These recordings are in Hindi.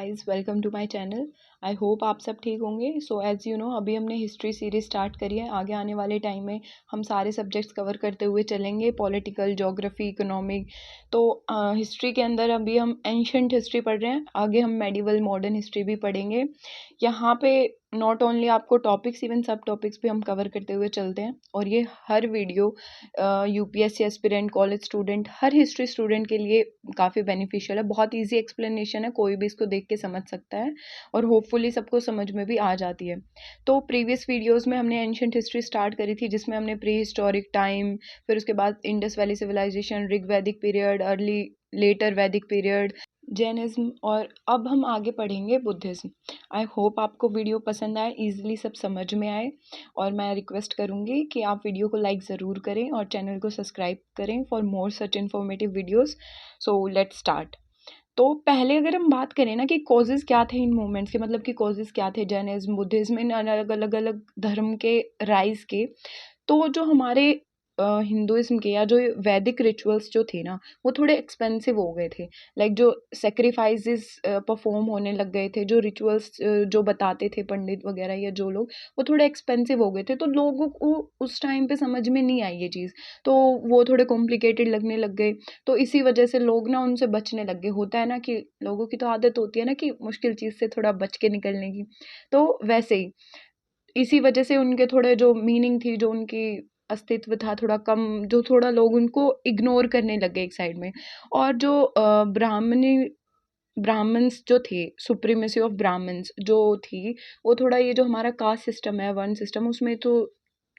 Guys, welcome to my channel. I hope आप सब ठीक होंगे। सो एज़ यू नो, अभी हमने हिस्ट्री सीरीज स्टार्ट करी है। आगे आने वाले टाइम में हम सारे सब्जेक्ट्स कवर करते हुए चलेंगे, पॉलिटिकल, ज्योग्राफी, इकोनॉमिक। तो हिस्ट्री के अंदर अभी हम एंशंट हिस्ट्री पढ़ रहे हैं, आगे हम मेडिवल मॉडर्न हिस्ट्री भी पढ़ेंगे। यहाँ पे नॉट ओनली आपको टॉपिक्स, इवन सब टॉपिक्स भी हम कवर करते हुए चलते हैं। और ये हर video UPSC aspirant, college student, हर हिस्ट्री स्टूडेंट के लिए काफ़ी बेनिफिशियल है। बहुत ईजी एक्सप्लेनेशन है, कोई भी इसको देख के समझ सकता है और होपफुली सबको समझ में भी आ जाती है। तो प्रीवियस वीडियोस में हमने एंशंट हिस्ट्री स्टार्ट करी थी, जिसमें हमने प्री हिस्टोरिक टाइम, फिर उसके बाद इंडस वैली सिविलाइजेशन, ऋग वैदिक पीरियड, अर्ली लेटर वैदिक पीरियड, जैनिज्म, और अब हम आगे पढ़ेंगे बुद्धिज्म। आई होप आपको वीडियो पसंद आए, ईजिली सब समझ में आए। और मैं रिक्वेस्ट करूँगी कि आप वीडियो को लाइक ज़रूर करें और चैनल को सब्सक्राइब करें for more such informative videos. So let's start. तो पहले अगर हम बात करें ना कि कॉजेज़ क्या थे इन मूवमेंट्स के, मतलब कि कॉजेज़ क्या थे जैनिज्म, बुद्धिज्म, इन अलग अलग धर्म के राइज के। तो जो हमारे हिंदुइज्म के या जो वैदिक रिचुअल्स जो थे ना, वो थोड़े एक्सपेंसिव हो गए थे। लाइक जो सेक्रीफाइसेस परफॉर्म होने लग गए थे, जो रिचुअल्स जो बताते थे पंडित वगैरह या जो लोग, वो थोड़े एक्सपेंसिव हो गए थे। तो लोगों को उस टाइम पे समझ में नहीं आई ये चीज़, तो वो थोड़े कॉम्प्लिकेटेड लगने लग गए। तो इसी वजह से लोग ना उनसे बचने लग गए। होता है ना कि लोगों की तो आदत होती है ना कि मुश्किल चीज़ से थोड़ा बच के निकलने की। तो वैसे ही इसी वजह से उनके थोड़े जो मीनिंग थी, जो उनकी अस्तित्व था थोड़ा कम, जो थोड़ा लोग उनको इग्नोर करने लग गए एक साइड में। और जो ब्राह्मण्स जो थे, सुप्रीमेसी ऑफ ब्राह्मण्स जो थी, वो थोड़ा, ये जो हमारा कास्ट सिस्टम है, वर्ण सिस्टम, उसमें तो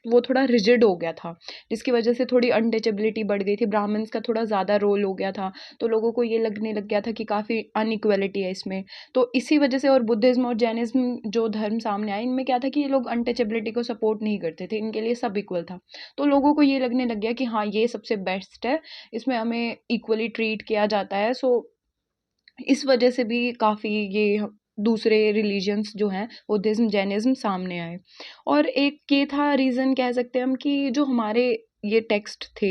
वो थोड़ा रिजिड हो गया था, जिसकी वजह से थोड़ी अनटचेबिलिटी बढ़ गई थी। ब्राह्मण्स का थोड़ा ज़्यादा रोल हो गया था, तो लोगों को ये लगने लग गया था कि काफ़ी अनइक्वलिटी है इसमें। तो इसी वजह से, और बुद्धिज़्म और जैनिज़्म जो धर्म सामने आए, इनमें क्या था कि ये लोग अनटचेबिलिटी को सपोर्ट नहीं करते थे, इनके लिए सब इक्वल था। तो लोगों को ये लगने लग गया कि हाँ, ये सबसे बेस्ट है, इसमें हमें इक्वली ट्रीट किया जाता है। सो इस वजह से भी काफ़ी ये दूसरे रिलीजन्स जो हैं, बुद्धिज़्म, जैनिज़्म, सामने आए। और एक ये था रीज़न, कह सकते हैं हम, कि जो हमारे ये टेक्स्ट थे,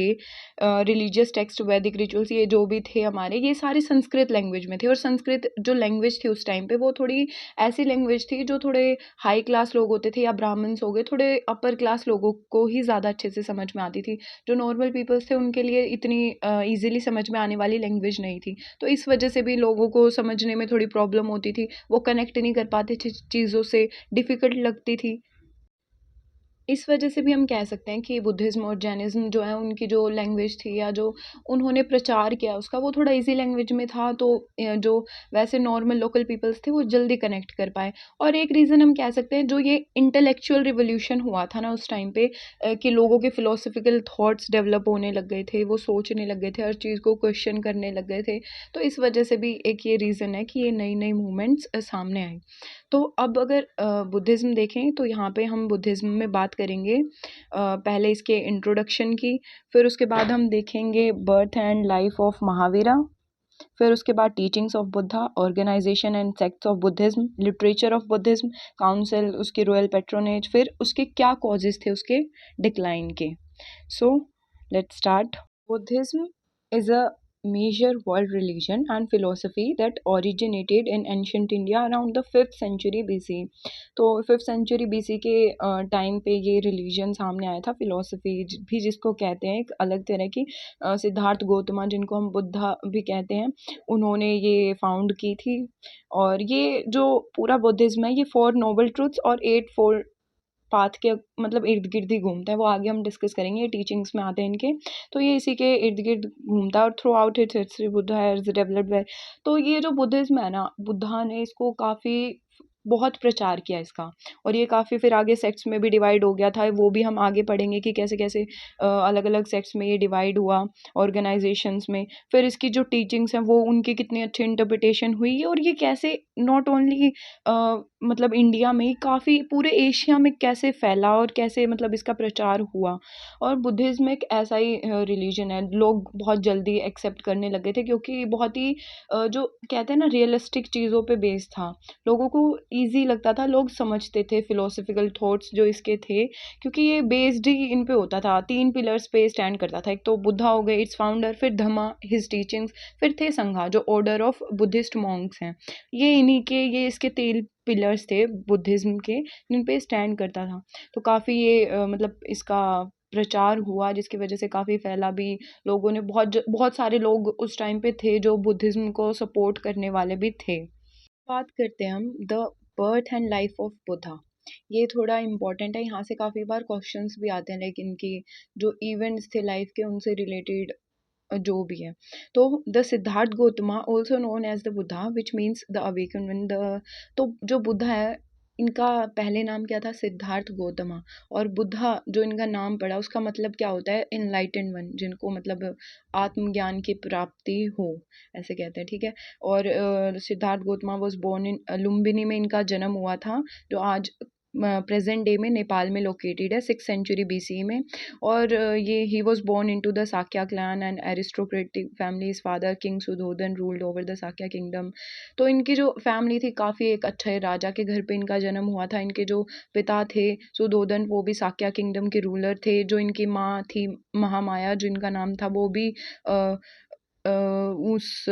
रिलीजियस टेक्स्ट, वैदिक रिचुअल्स, ये जो भी थे हमारे, ये सारे संस्कृत लैंग्वेज में थे। और संस्कृत जो लैंग्वेज थी उस टाइम पे, वो थोड़ी ऐसी लैंग्वेज थी जो थोड़े हाई क्लास लोग होते थे, या ब्राह्मण्स हो गए, थोड़े अपर क्लास लोगों को ही ज़्यादा अच्छे से समझ में आती थी। जो नॉर्मल पीपल्स थे, उनके लिए इतनी ईजिली समझ में आने वाली लैंग्वेज नहीं थी। तो इस वजह से भी लोगों को समझने में थोड़ी प्रॉब्लम होती थी, वो कनेक्ट नहीं कर पाते थे चीज़ों से, डिफ़िकल्ट लगती थी। इस वजह से भी हम कह सकते हैं कि बुद्धिज़्म और जैनिज़्म जो है, उनकी जो लैंग्वेज थी या जो उन्होंने प्रचार किया उसका, वो थोड़ा ईज़ी लैंग्वेज में था। तो जो वैसे नॉर्मल लोकल पीपल्स थे, वो जल्दी कनेक्ट कर पाए। और एक रीज़न हम कह सकते हैं, जो ये इंटेलेक्चुअल रिवॉल्यूशन हुआ था ना उस टाइम पे, कि लोगों के फ़िलॉसफ़िकल थॉट्स डेवलप होने लग गए थे, वो सोचने लग गए थे, हर चीज़ को क्वेश्चन करने लग गए थे। तो इस वजह से भी एक ये रीज़न है कि ये नई-नई मूवमेंट्स सामने आई। तो अब अगर बुद्धिज़्म देखें, तो यहाँ पे हम बुद्धिज़्म में बात करेंगे पहले इसके इंट्रोडक्शन की, फिर उसके बाद हम देखेंगे birth and life of Mahavira, फिर उसके बाद teachings of Buddha, organisation and sects of Buddhism, literature of Buddhism, council, उसकी रॉयल पैट्रोनेज, फिर उसके क्या कॉजेज़ थे उसके डिक्लाइन के। So let's start. Buddhism is a major world religion and philosophy that originated in ancient India around the 5th century BC। तो 5th century BC के टाइम पे ये रिलीजन सामने आया था, फिलोसफी भी जिसको कहते हैं, एक अलग तरह की। सिद्धार्थ गौतमा, जिनको हम बुद्धा भी कहते हैं, उन्होंने ये फाउंड की थी। और ये जो पूरा बुद्धिज्म है, ये 4 नोबल ट्रूथ्स और 8 फोर पाथ के मतलब इर्द गिर्द ही घूमता है। वो आगे हम डिस्कस करेंगे, ये टीचिंग्स में आते हैं इनके। तो ये इसी के इर्द गिर्द घूमता है। और through out it's history Buddha has developed. तो ये जो बुद्धिज्म है ना, बुद्धा ने इसको काफ़ी बहुत प्रचार किया इसका। और ये काफ़ी फिर आगे सेक्ट्स में भी डिवाइड हो गया था, वो भी हम आगे पढ़ेंगे कि कैसे कैसे अलग अलग सेक्ट्स में ये डिवाइड हुआ, ऑर्गेनाइजेशंस में। फिर इसकी जो टीचिंग्स हैं, वो उनकी कितनी अच्छी इंटरप्रिटेशन हुई, और ये कैसे नॉट ओनली मतलब इंडिया में ही, काफ़ी पूरे एशिया में कैसे फैला, और कैसे मतलब इसका प्रचार हुआ। और बुद्धिज़्म एक ऐसा ही रिलीजन है, लोग बहुत जल्दी एक्सेप्ट करने लगे थे, क्योंकि बहुत ही जो कहते हैं ना, रियलिस्टिक चीज़ों पे बेस्ड था। लोगों को ईज़ी लगता था, लोग समझते थे फिलोसॉफिकल थॉट्स जो इसके थे, क्योंकि ये बेस्ड ही इन पे होता था, 3 पिलर्स पे स्टैंड करता था। एक तो बुद्धा हो गए इट्स फाउंडर, फिर धम्मा हिज टीचिंग्स, फिर थे संघा जो ऑर्डर ऑफ बुद्धिस्ट मॉन्क्स हैं। ये इन्हीं के ये इसके 3 पिलर्स थे बुद्धिज़्म के, जिन पे स्टैंड करता था। तो काफ़ी ये मतलब इसका प्रचार हुआ, जिसकी वजह से काफ़ी फैला भी। लोगों ने बहुत सारे लोग उस टाइम पे थे जो बुद्धिज़्म को सपोर्ट करने वाले भी थे। बात करते हैं हम the birth and life of Buddha. ये थोड़ा इम्पोर्टेंट है, यहाँ से काफ़ी बार क्वेश्चंस भी आते हैं, लेकिन इनकी जो इवेंट्स थे लाइफ के उनसे रिलेटेड जो भी है। तो the Siddhartha Gautama also known as the Buddha which means the awaken one. The तो जो बुद्धा है, इनका पहले नाम क्या था? सिद्धार्थ गौतमा। और बुद्धा जो इनका नाम पड़ा उसका मतलब क्या होता है? इनलाइटेंड वन, जिनको मतलब आत्मज्ञान की प्राप्ति हो, ऐसे कहते हैं, ठीक है। और Siddhartha Gautama was born in Lumbini में इनका जन्म हुआ था, जो आज प्रेजेंट डे में नेपाल में लोकेटेड है, 6th century BC में। और ये he was born into the Shakya clan and aristocratic family. His father king Suddhodana ruled over the Shakya kingdom. तो इनकी जो फैमिली थी काफ़ी एक अच्छे राजा के घर पे इनका जन्म हुआ था। इनके जो पिता थे सुधोधन, वो भी साक्या किंगडम के रूलर थे। जो इनकी माँ थी महामाया, जिनका नाम था, वो भी अ, उस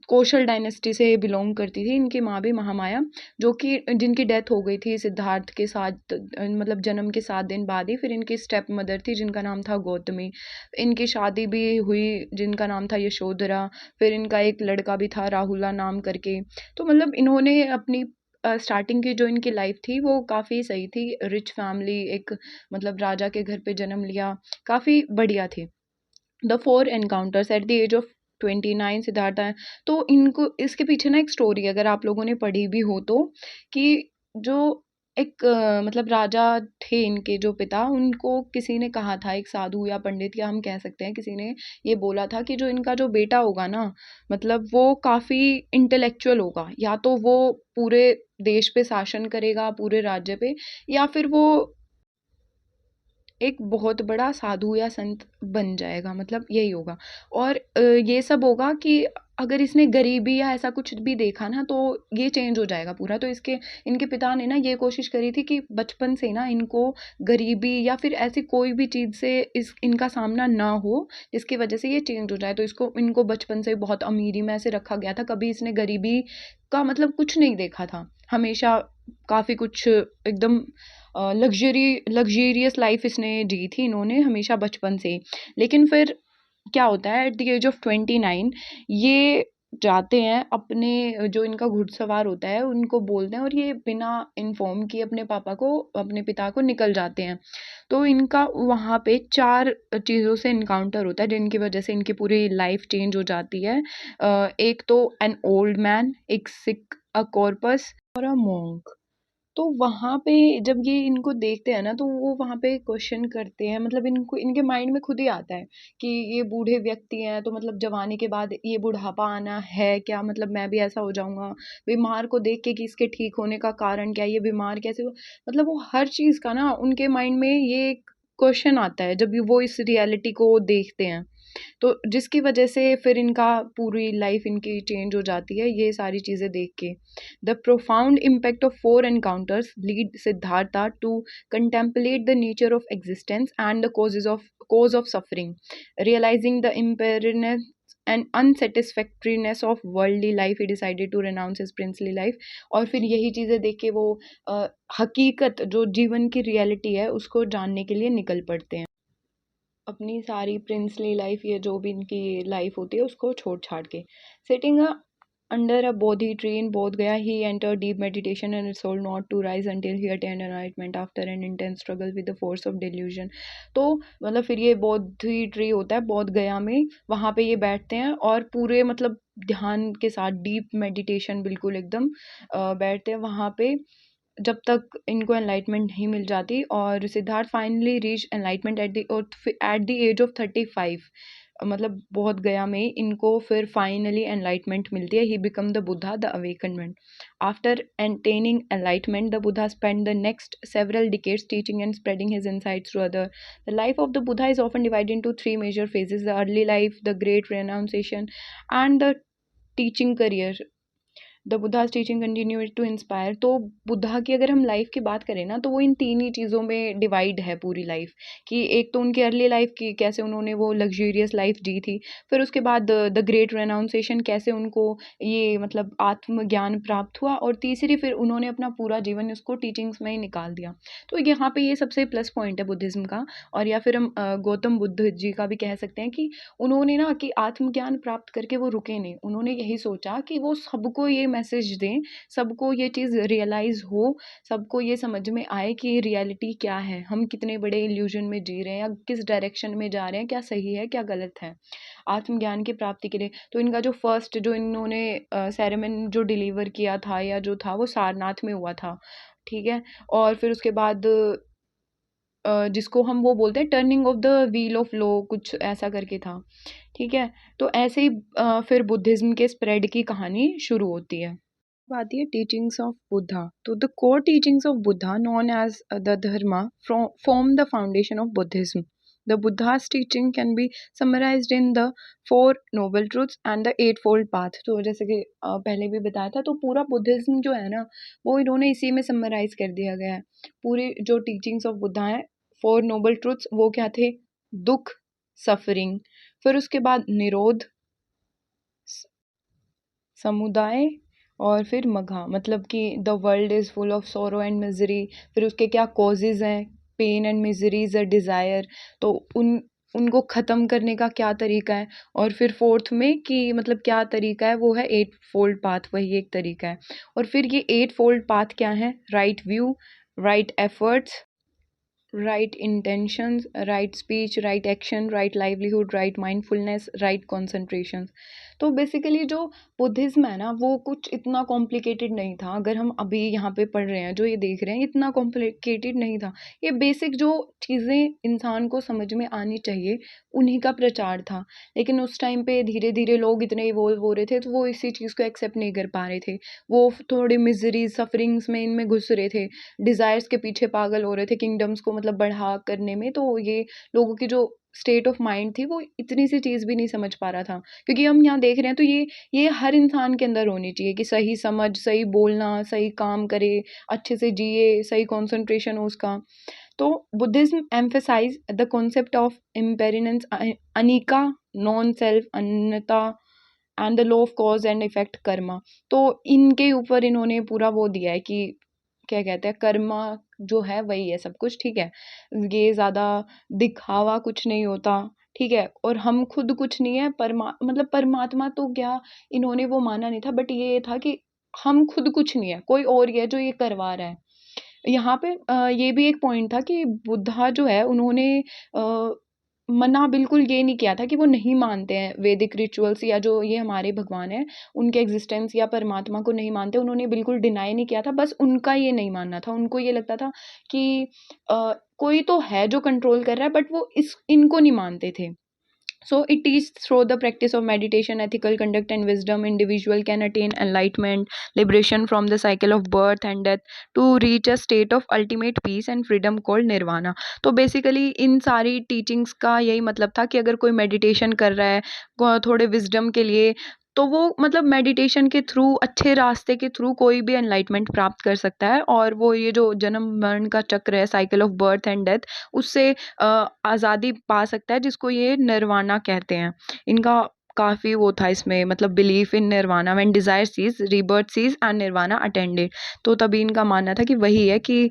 कौशल डायनेस्टी से बिलोंग करती थी। इनकी माँ भी महामाया, जो कि जिनकी डेथ हो गई थी सिद्धार्थ के साथ मतलब जन्म के 7 दिन बाद ही। फिर इनकी स्टेप मदर थी जिनका नाम था गौतमी। इनकी शादी भी हुई जिनका नाम था यशोधरा। फिर इनका एक लड़का भी था राहुला नाम करके। तो मतलब इन्होंने अपनी स्टार्टिंग की जो इनकी लाइफ थी वो काफ़ी सही थी। रिच फैमिली, एक मतलब राजा के घर पे जन्म लिया, काफ़ी बढ़िया थी। The 4 encounters at the age of 29 Siddhartha है। तो इनको इसके पीछे ना एक स्टोरी, अगर आप लोगों ने पढ़ी भी हो तो, कि जो एक मतलब राजा थे इनके जो पिता, उनको किसी ने कहा था, एक साधु या पंडित या हम कह सकते हैं, किसी ने ये बोला था कि जो इनका जो बेटा होगा ना, मतलब वो काफ़ी इंटेलेक्चुअल होगा, या तो वो पूरे देश पे शासन करेगा, पूरे राज्य पे, या फिर वो एक बहुत बड़ा साधु या संत बन जाएगा, मतलब यही होगा। और ये सब होगा कि अगर इसने गरीबी या ऐसा कुछ भी देखा ना, तो ये चेंज हो जाएगा पूरा। तो इसके इनके पिता ने ना ये कोशिश करी थी कि बचपन से ना इनको गरीबी या फिर ऐसी कोई भी चीज़ से इनका सामना ना हो, जिसकी वजह से ये चेंज हो जाए। तो इसको इनको बचपन से बहुत अमीरी में ऐसे रखा गया था, कभी इसने गरीबी का मतलब कुछ नहीं देखा था। हमेशा काफ़ी कुछ एकदम लग्ज़रियस लाइफ़ इसने जी थी इन्होंने हमेशा बचपन से ही। लेकिन फिर क्या होता है, एट द एज ऑफ 29 ये जाते हैं अपने जो इनका घुड़सवार होता है उनको बोलते हैं, और ये बिना इन्फॉर्म किए अपने पिता को निकल जाते हैं। तो इनका वहाँ पे 4 चीज़ों से इनकाउंटर होता है, जिनकी वजह से इनकी पूरी लाइफ चेंज हो जाती है। एक तो एन ओल्ड मैन, एक सिक, अ कॉर्पस और अ मॉन्क। तो वहाँ पे जब ये इनको देखते हैं ना, तो वो वहाँ पे क्वेश्चन करते हैं, मतलब इनको इनके माइंड में खुद ही आता है कि ये बूढ़े व्यक्ति हैं, तो मतलब जवानी के बाद ये बुढ़ापा आना है क्या? मतलब मैं भी ऐसा हो जाऊँगा? बीमार को देख के कि इसके ठीक होने का कारण क्या है? ये बीमार कैसे हुआ? मतलब वो हर चीज़ का ना उनके माइंड में ये एक क्वेश्चन आता है जब वो इस रियलिटी को देखते हैं। तो जिसकी वजह से फिर इनका पूरी लाइफ इनकी चेंज हो जाती है ये सारी चीज़ें देख के। The profound impact of 4 encounters lead Siddhartha to contemplate the nature of existence and the cause of suffering, realizing the impermanence and unsatisfactoriness of worldly life, he decided to renounce his princely life। और फिर यही चीज़ें देख के वो हकीकत जो जीवन की रियलिटी है उसको जानने के लिए निकल पड़ते हैं। अपनी सारी प्रिंसली लाइफ, ये जो भी इनकी लाइफ होती है उसको छोड़ छाड़ के, sitting under a Bodhi tree in Bodh Gaya, he enter deep meditation and resolve not to rise until he attend enlightenment after an intense struggle with the force of delusion. तो मतलब फिर ये बोधि ट्री होता है बोध गया में, वहाँ पे ये बैठते हैं और पूरे मतलब ध्यान के साथ डीप मेडिटेशन बिल्कुल एकदम बैठते हैं वहाँ पे, जब तक इनको एनलाइटमेंट नहीं मिल जाती। और Siddhartha finally reach enlightenment at the age of 35, मतलब बहुत गया में इनको फिर फाइनली एनलाइटमेंट मिलती है। He become the Buddha the awakenment. After attaining enlightenment the Buddha spend the next several decades teaching and spreading his insights to other. The life of the Buddha is often divided into 3 major phases: the early life, the great renunciation, and the teaching career। The Buddha's teaching continued to inspire. तो बुद्धा की अगर हम लाइफ की बात करें ना, तो वो इन 3 ही चीज़ों में डिवाइड है पूरी लाइफ, कि एक तो उनकी अर्ली लाइफ की कैसे उन्होंने वो लग्ज़रियस लाइफ जी थी, फिर उसके बाद द ग्रेट रेनाउंसिएशन कैसे उनको ये मतलब आत्मज्ञान प्राप्त हुआ, और तीसरी फिर उन्होंने अपना पूरा जीवन उसको टीचिंग्स में ही निकाल दिया। तो यहाँ पे ये सबसे प्लस पॉइंट है बुद्धिज़्म का। और या फिर हम गौतम बुद्ध जी का भी कह सकते हैं कि उन्होंने ना कि आत्मज्ञान प्राप्त करके वो रुके नहीं, उन्होंने यही सोचा कि वो सबको ये मैसेज दें, सबको ये चीज़ रियलाइज़ हो, सबको ये समझ में आए कि रियलिटी क्या है, हम कितने बड़े इल्यूजन में जी रहे हैं या किस डायरेक्शन में जा रहे हैं, क्या सही है क्या गलत है, आत्मज्ञान की प्राप्ति के लिए। तो इनका जो फर्स्ट जो इन्होंने सेरेमन जो डिलीवर किया था या जो था वो सारनाथ में हुआ था, ठीक है। और फिर उसके बाद जिसको हम वो बोलते हैं turning of the wheel of law, कुछ ऐसा करके था, ठीक है। तो ऐसे ही फिर बुद्धिज्म के स्प्रेड की कहानी शुरू होती है। बात है टीचिंग्स ऑफ बुद्धा। तो the core teachings of Buddha known as the dharma form the foundation of Buddhism. The Buddha's teaching can be summarized in the four noble truths and the eightfold path। तो जैसे कि पहले भी बताया था, तो पूरा बुद्धिज्म जो है ना वो इन्होंने इसी में समराइज कर दिया गया है। पूरी जो टीचिंग्स ऑफ बुद्धा है, फोर नोबल ट्रुथ्स वो क्या थे? दुख, सफरिंग, फिर उसके बाद निरोध, समुदाय, और फिर मघा, मतलब कि the world is full of sorrow and misery. फिर उसके क्या कॉजेज़ हैं? Pain and misery is a desire. तो उनको ख़त्म करने का क्या तरीका है? और फिर फोर्थ में कि मतलब क्या तरीका है, वो है एट फोल्ड पाथ, वही एक तरीका है। और फिर ये एट फोल्ड पाथ क्या है? Right view, right efforts, right intentions, right speech, right action, right livelihood, right mindfulness, right concentration. तो बेसिकली जो बुद्धिज्म है ना वो कुछ इतना कॉम्प्लिकेटेड नहीं था। अगर हम अभी यहाँ पे पढ़ रहे हैं, जो ये देख रहे हैं, इतना कॉम्प्लिकेटेड नहीं था। ये बेसिक जो चीज़ें इंसान को समझ में आनी चाहिए उन्हीं का प्रचार था। लेकिन उस टाइम पे धीरे धीरे लोग इतने इवोल्व हो रहे थे, तो वो इसी चीज़ को एक्सेप्ट नहीं कर पा रहे थे। वो थोड़े मिजरीज सफरिंग्स में इनमें घुस रहे थे, डिज़ायर्स के पीछे पागल हो रहे थे, किंगडम्स को मतलब बढ़ा करने में। तो ये लोगों की जो स्टेट ऑफ माइंड थी वो इतनी सी चीज़ भी नहीं समझ पा रहा था। क्योंकि हम यहाँ देख रहे हैं तो ये हर इंसान के अंदर होनी चाहिए कि सही समझ, सही बोलना, सही काम करे, अच्छे से जिए, सही कंसंट्रेशन हो उसका। तो Buddhism emphasise the concept of impermanence, anicca, non self, anatta, and the law of cause and effect, karma. तो इनके ऊपर इन्होंने पूरा वो दिया है कि क्या कहते हैं, कर्मा जो है वही है सब कुछ, ठीक है। ये ज़्यादा दिखावा कुछ नहीं होता, ठीक है। और हम खुद कुछ नहीं है, मतलब परमात्मा तो क्या इन्होंने वो माना नहीं था, बट ये था कि हम खुद कुछ नहीं है, कोई और ये है जो ये करवा रहा है। यहाँ पे ये भी एक पॉइंट था कि बुद्धा जो है उन्होंने अ, मना बिल्कुल ये नहीं किया था कि वो नहीं मानते हैं वैदिक रिचुअल्स, या जो ये हमारे भगवान हैं उनके एग्जिस्टेंस या परमात्मा को नहीं मानते, उन्होंने बिल्कुल डिनाई नहीं किया था। बस उनका ये नहीं मानना था, उनको ये लगता था कि कोई तो है जो कंट्रोल कर रहा है, बट वो इनको नहीं मानते थे। So it is through the practice of meditation, ethical conduct, and wisdom, individual can attain enlightenment, liberation from the cycle of birth and death, to reach a state of ultimate peace and freedom called nirvana। तो बेसिकली इन सारी टीचिंग्स का यही मतलब था कि अगर कोई मेडिटेशन कर रहा है थोड़े विजडम के लिए, तो वो मतलब मेडिटेशन के थ्रू, अच्छे रास्ते के थ्रू कोई भी एनलाइटमेंट प्राप्त कर सकता है, और वो ये जो जन्म मरण का चक्र है, cycle of birth and death, उससे आज़ादी पा सकता है, जिसको ये निर्वाणा कहते हैं। इनका काफ़ी वो था इसमें, मतलब belief in nirvana, when desire cease rebirth cease and nirvana attained. तो तभी इनका मानना था कि वही है कि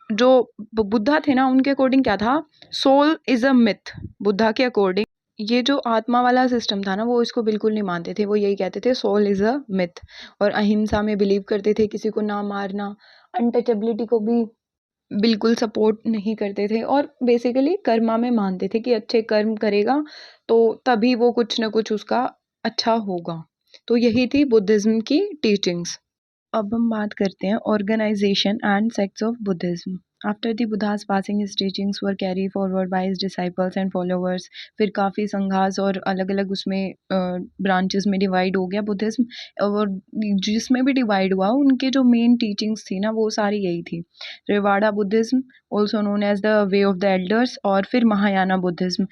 जो बुद्धा थे ना, उनके अकॉर्डिंग क्या था, soul is a myth. Buddha के अकॉर्डिंग ये जो आत्मा वाला सिस्टम था ना, वो इसको बिल्कुल नहीं मानते थे। वो यही कहते थे सोल इज अ मिथ, और अहिंसा में बिलीव करते थे, किसी को ना मारना, अनटचेबिलिटी को भी बिल्कुल सपोर्ट नहीं करते थे, और बेसिकली कर्मा में मानते थे कि अच्छे कर्म करेगा तो तभी वो कुछ ना कुछ उसका अच्छा होगा। तो यही थी बुद्धिज्म की टीचिंग्स। अब हम बात करते हैं organisation and sects of Buddhism. After the Buddha's passing his teachings were carried forward by his disciples and followers। फिर काफ़ी संघास और अलग अलग उसमें ब्रांचेस में डिवाइड हो गया बुद्धिज्म, और जिसमें भी डिवाइड हुआ उनके जो मेन टीचिंग्स थी ना वो सारी यही थी। Theravada Buddhism, also known as the way of the elders, और फिर Mahayana Buddhism.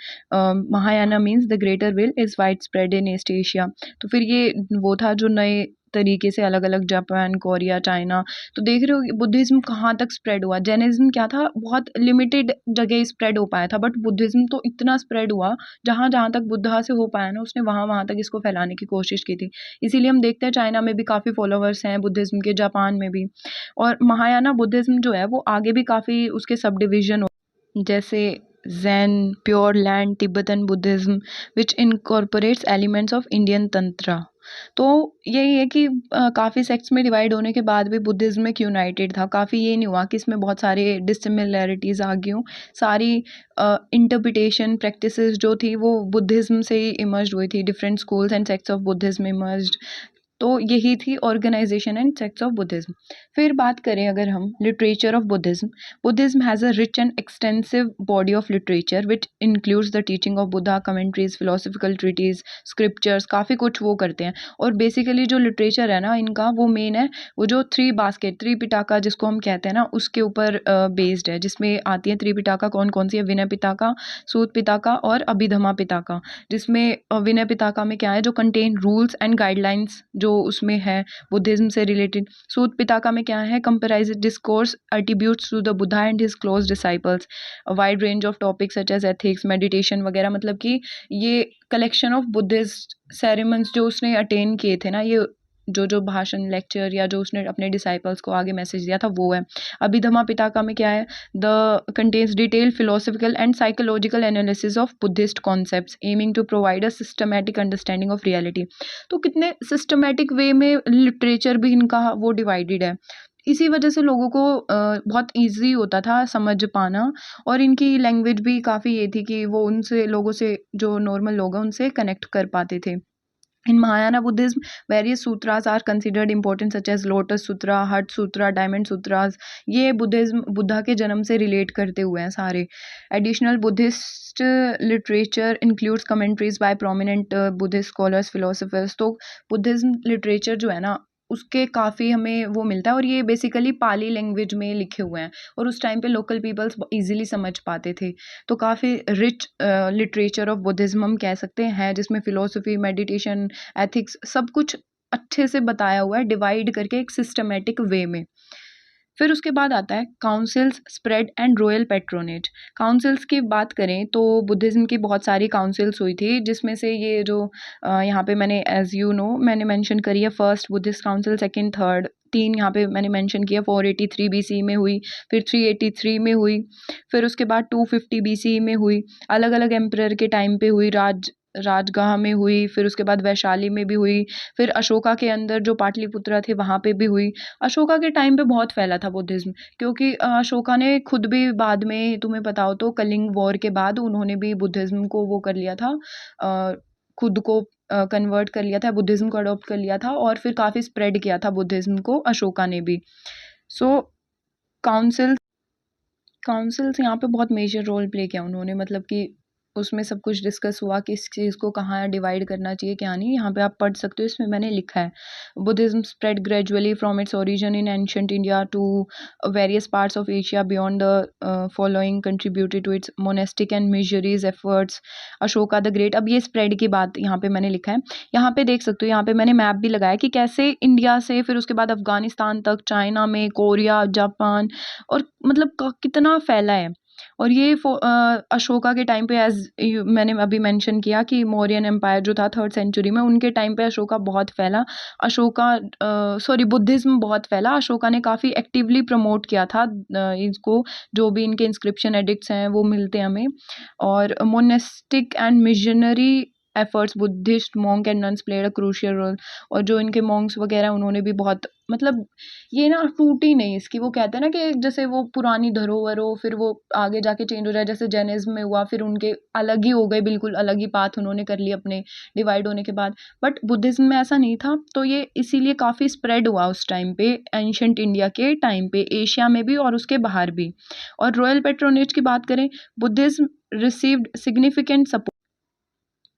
Mahayana means the greater will is widespread in East Asia. तो फिर ये वो था जो नए तरीके से अलग अलग, जापान, कोरिया, चाइना। तो देख रहे हो कि बुद्धिज़्म कहाँ तक स्प्रेड हुआ। जैनिज़्म क्या था, बहुत लिमिटेड जगह स्प्रेड हो पाया था, बट बुद्धिज़्म तो इतना स्प्रेड हुआ, जहाँ जहाँ तक बुद्धा से हो पाया ना, उसने वहाँ वहाँ तक इसको फैलाने की कोशिश की थी। इसीलिए हम देखते हैं चाइना में भी काफ़ी फॉलोवर्स हैं बुद्धिज़्म के, जापान में भी। और महायाना बुद्धिज़्म जो है वो आगे भी काफ़ी उसके सब डिवीज़न, जैसे Zen, pure land Tibetan Buddhism which incorporates elements of Indian tantra. तो यही है कि काफ़ी सेक्ट्स में डिवाइड होने के बाद भी बुद्धिज़्म एक यूनाइटेड था। काफ़ी ये नहीं हुआ कि इसमें बहुत सारे डिसिमिलैरिटीज़ आ गई हों। सारी इंटरप्रिटेशन प्रैक्टिसेस जो थी वो बुद्धिज़्म से ही इमर्ज्ड हुई थी। Different schools and sects of Buddhism emerged. तो यही थी organisation and sects of Buddhism. फिर बात करें अगर हम literature of Buddhism, Buddhism has a rich and extensive body of literature which includes the teaching of Buddha, commentaries, philosophical treatises, scriptures, काफ़ी कुछ वो करते हैं। और बेसिकली जो लिटरेचर है ना इनका, वो मेन है वो जो त्रिपिटका जिसको हम कहते हैं ना, उसके ऊपर बेस्ड है, जिसमें आती है त्रिपिटका कौन कौन सी है, विनय पिटका, सूत पिटका और अभिधम्मा पिटका। जिसमें विनय पिटका में क्या है, जो कंटेन रूल्स एंड गाइडलाइंस जो उसमें है बुद्धिज्म से रिलेटेड। सूत पिटका में क्या है, comprise discourse attributes to the Buddha and his close disciples, wide range of topics such as ethics, meditation वगैरह। मतलब कि ये कलेक्शन ऑफ बुद्धिस्ट सेरेमन्स जो उसने अटेन किए थे ना, ये जो जो भाषण, लेक्चर या जो उसने अपने डिसाइपल्स को आगे मैसेज दिया था वो है। अभिधम्मा पिटका में क्या है, the contains detailed philosophical and psychological analysis of Buddhist concepts aiming to provide a systematic understanding of reality. तो कितने सिस्टमैटिक वे में लिटरेचर भी इनका वो डिवाइडेड है। इसी वजह से लोगों को बहुत ईजी होता था समझ पाना, और इनकी लैंग्वेज भी काफ़ी ये थी कि वो उनसे लोगों से, जो नॉर्मल लोग हैं उनसे कनेक्ट कर पाते थे। In Mahayana Buddhism, various sutras are considered important such as Lotus Sutra, Heart Sutra, Diamond Sutras. ये बुद्धा के जन्म से रिलेट करते हुए हैं सारे। Additional Buddhist literature includes commentaries by prominent Buddhist scholars, philosophers. तो बुद्धिज्म लिटरेचर जो है ना उसके काफ़ी हमें वो मिलता है, और ये बेसिकली पाली लैंग्वेज में लिखे हुए हैं, और उस टाइम पे लोकल पीपल्स इजीली समझ पाते थे। तो काफ़ी रिच लिटरेचर ऑफ बुद्धिज्म हम कह सकते हैं, जिसमें फ़िलोसफी, मेडिटेशन, एथिक्स सब कुछ अच्छे से बताया हुआ है, डिवाइड करके एक सिस्टमेटिक वे में। फिर उसके बाद आता है councils, spread and royal patronage. Councils की बात करें तो बुद्धिज्म की बहुत सारी काउंसिल्स हुई थी, जिसमें से ये जो यहाँ पे मैंने एज यू नो मैंने मेंशन करी है, first Buddhist council, second, third, तीन यहाँ पे मैंने मेंशन किया। 483 BC में हुई, फिर 383 में हुई, फिर उसके बाद 250 BC में हुई, अलग अलग एम्परर के टाइम पे हुई, राजगाह में हुई, फिर उसके बाद वैशाली में भी हुई, फिर अशोका के अंदर जो पाटलिपुत्रा थे वहाँ पे भी हुई। अशोका के टाइम पे बहुत फैला था बुद्धिज्म, क्योंकि अशोका ने खुद भी बाद में, तुम्हें पता हो तो, कलिंग वॉर के बाद उन्होंने भी बुद्धिज्म को वो कर लिया था, खुद को कन्वर्ट कर लिया था, बुद्धिज्म को अडॉप्ट कर लिया था, और फिर काफ़ी स्प्रेड किया था बुद्धिज्म को अशोका ने भी। सो काउंसिल्स यहाँ पे बहुत मेजर रोल प्ले किया उन्होंने, मतलब कि उसमें सब कुछ डिस्कस हुआ कि इस चीज़ को कहाँ डिवाइड करना चाहिए, क्या नहीं। यहाँ पे आप पढ़ सकते हो, इसमें मैंने लिखा है, Buddhism spread gradually from its origin in ancient India to various parts of Asia beyond the following contributed to its monastic and missionaries efforts. Ashoka the great, अब ये स्प्रेड की बात यहाँ पे मैंने लिखा है, यहाँ पे देख सकते हो, यहाँ पे मैंने मैप भी लगाया कि कैसे इंडिया से फिर उसके बाद अफगानिस्तान तक, चाइना में, कोरिया, जापान, और मतलब कितना फैला है। और ये अशोका के टाइम पे, एज मैंने अभी मेंशन किया कि मौर्यन एम्पायर जो था 3rd सेंचुरी में, उनके टाइम पे अशोका बहुत फैला। बुद्धिज्म बहुत फैला। अशोका ने काफ़ी एक्टिवली प्रमोट किया था इसको, जो भी इनके इंस्क्रिप्शन एडिक्ट्स हैं वो मिलते हैं हमें। और monastic and missionary efforts, Buddhist monk and nuns played a crucial role. और जो इनके मॉन्क्स वगैरह उन्होंने भी बहुत, मतलब ये ना टूटी नहीं इसकी, वो कहते हैं ना कि जैसे वो पुरानी धरोहर हो, फिर वो आगे जाके चेंज हो जाए, जैसे जैनिज्म में हुआ, फिर उनके अलग ही हो गए, बिल्कुल अलग ही पाथ उन्होंने कर लिए अपने डिवाइड होने के बाद। बट बुद्धिज्म में ऐसा नहीं था, तो ये इसीलिए काफ़ी स्प्रेड हुआ उस टाइम पे, एंशिएंट इंडिया के टाइम पे, एशिया में भी और उसके बाहर भी। और रॉयल पैट्रोनेज की बात करें, Buddhism received significant support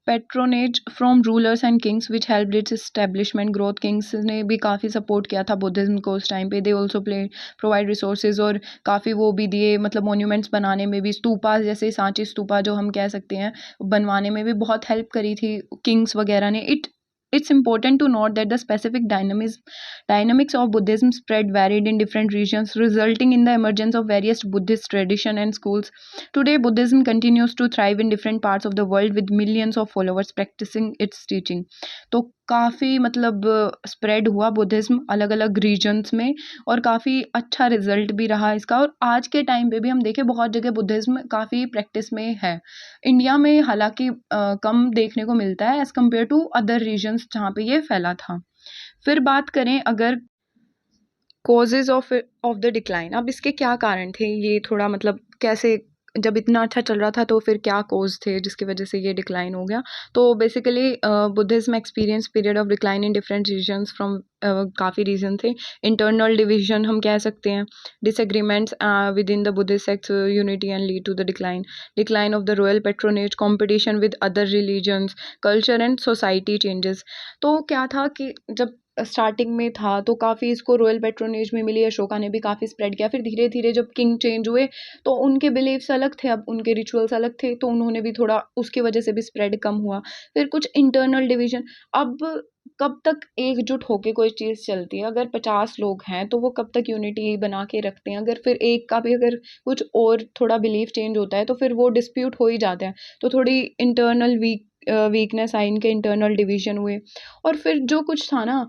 patronage from rulers and Kings which helped it's establishment growth. Kings ने भी काफ़ी सपोर्ट किया था बुद्धिज्म को उस टाइम पे। दे ऑल्सो प्रोवाइड रिसोर्सेज, और काफ़ी वो भी दिए, मतलब मोन्यूमेंट्स बनाने में भी, स्तूपा जैसे सांची स्तूपा जो हम कह सकते हैं, बनवाने में भी बहुत हेल्प करी थी किंग्स वगैरह ने। It's important to note that the specific dynamics of Buddhism spread varied in different regions, resulting in the emergence of various Buddhist tradition and schools. Today, Buddhism continues to thrive in different parts of the world with millions of followers practicing its teaching. तो काफ़ी मतलब स्प्रेड हुआ बुद्धिज़्म अलग अलग रीजन्स में, और काफ़ी अच्छा रिजल्ट भी रहा इसका। और आज के टाइम पे भी हम देखें बहुत जगह बुद्धिज़्म काफ़ी प्रैक्टिस में है। इंडिया में हालांकि कम देखने को मिलता है as compare to other regions जहाँ पे ये फैला था। फिर बात करें अगर कॉजेज़ ऑफ द डिक्लाइन, अब इसके क्या कारण थे, ये थोड़ा मतलब कैसे जब इतना अच्छा चल रहा था तो फिर क्या कॉज थे जिसकी वजह से ये डिक्लाइन हो गया। तो basically Buddhism experience period of decline in different regions from काफ़ी रीज़न थे। इंटरनल डिवीजन हम कह सकते हैं, disagreements with in the Buddhist sects unity and lead to the decline of the royal patronage, competition with other religions, culture and society changes. तो क्या था कि जब स्टार्टिंग में था तो काफ़ी इसको रॉयल पेट्रोनेज में मिली, अशोका ने भी काफ़ी स्प्रेड किया। फिर धीरे धीरे जब किंग चेंज हुए तो उनके बिलीव्स अलग थे, अब उनके रिचुअल्स अलग थे, तो उन्होंने भी थोड़ा उसकी वजह से भी स्प्रेड कम हुआ। फिर कुछ इंटरनल डिवीजन, अब कब तक एकजुट होके कोई चीज़ चलती है? अगर 50 लोग हैं तो वो कब तक यूनिटी बना के रखते हैं? अगर फिर एक का भी अगर कुछ और थोड़ा बिलीफ चेंज होता है तो फिर वो डिस्प्यूट हो ही जाता है। तो थोड़ी इंटरनल वीकनेस आई, इनके इंटरनल डिवीजन हुए। और फिर जो कुछ था ना,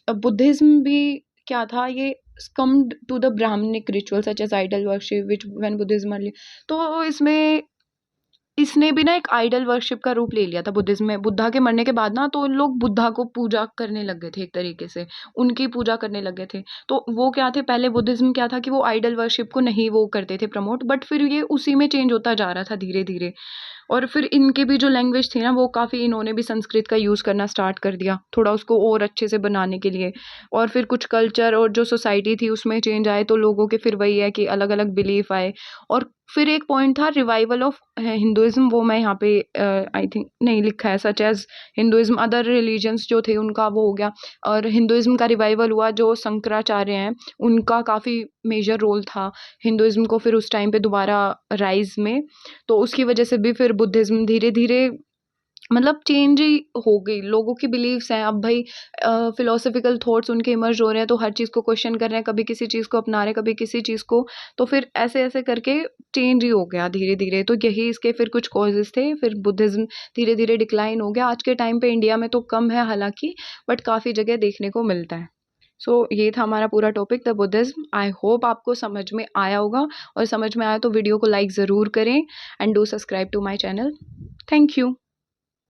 बुद्धिज्म भी क्या था, ये come to the Brahmanic ritual such as idol worship which when Buddhism early. तो इसमें इसने भी ना एक आइडल वर्शिप का रूप ले लिया था बुद्धिज्म में। बुद्धा के मरने के बाद ना तो लोग बुद्धा को पूजा करने लग गए थे, एक तरीके से उनकी पूजा करने लग गए थे। तो वो क्या थे, पहले बुद्धिज्म क्या था कि वो आइडल वर्शिप को नहीं वो करते थे प्रमोट, बट फिर ये उसी में चेंज होता जा रहा था धीरे धीरे। और फिर इनकी भी जो लैंग्वेज थी ना वो काफ़ी, इन्होंने भी संस्कृत का यूज़ करना स्टार्ट कर दिया थोड़ा उसको और अच्छे से बनाने के लिए। और फिर कुछ कल्चर और जो सोसाइटी थी उसमें चेंज आए, तो लोगों के फिर वही है कि अलग अलग बिलीफ आए। और फिर एक पॉइंट था रिवाइवल ऑफ हिंदुइज्म, वो मैं यहाँ पे आई थिंक नहीं लिखा है, such as Hinduism other religions जो थे उनका वो हो गया। और हिंदुइज्म का रिवाइवल हुआ, जो शंकराचार्य हैं उनका काफ़ी मेजर रोल था हिंदुइज्म को फिर उस टाइम पे दोबारा राइज में। तो उसकी वजह से भी फिर बुद्धिज्म धीरे धीरे मतलब चेंज ही हो गई। लोगों की बिलीव्स हैं अब भाई, फिलोसफिकल थॉट्स उनके इमर्ज हो रहे हैं, तो हर चीज़ को क्वेश्चन कर रहे हैं, कभी किसी चीज़ को अपना रहे हैं, कभी किसी चीज़ को। तो फिर ऐसे ऐसे करके चेंज ही हो गया धीरे धीरे। तो यही इसके फिर कुछ कॉजेज थे, फिर बुद्धिज्म धीरे धीरे डिक्लाइन हो गया। आज के टाइम पे इंडिया में तो कम है हालांकि, बट काफ़ी जगह देखने को मिलता है। सो ये था हमारा पूरा topic the Buddhism. I hope आपको समझ में आया होगा, और समझ में आया तो वीडियो को लाइक ज़रूर करें and do subscribe to my channel. Thank you.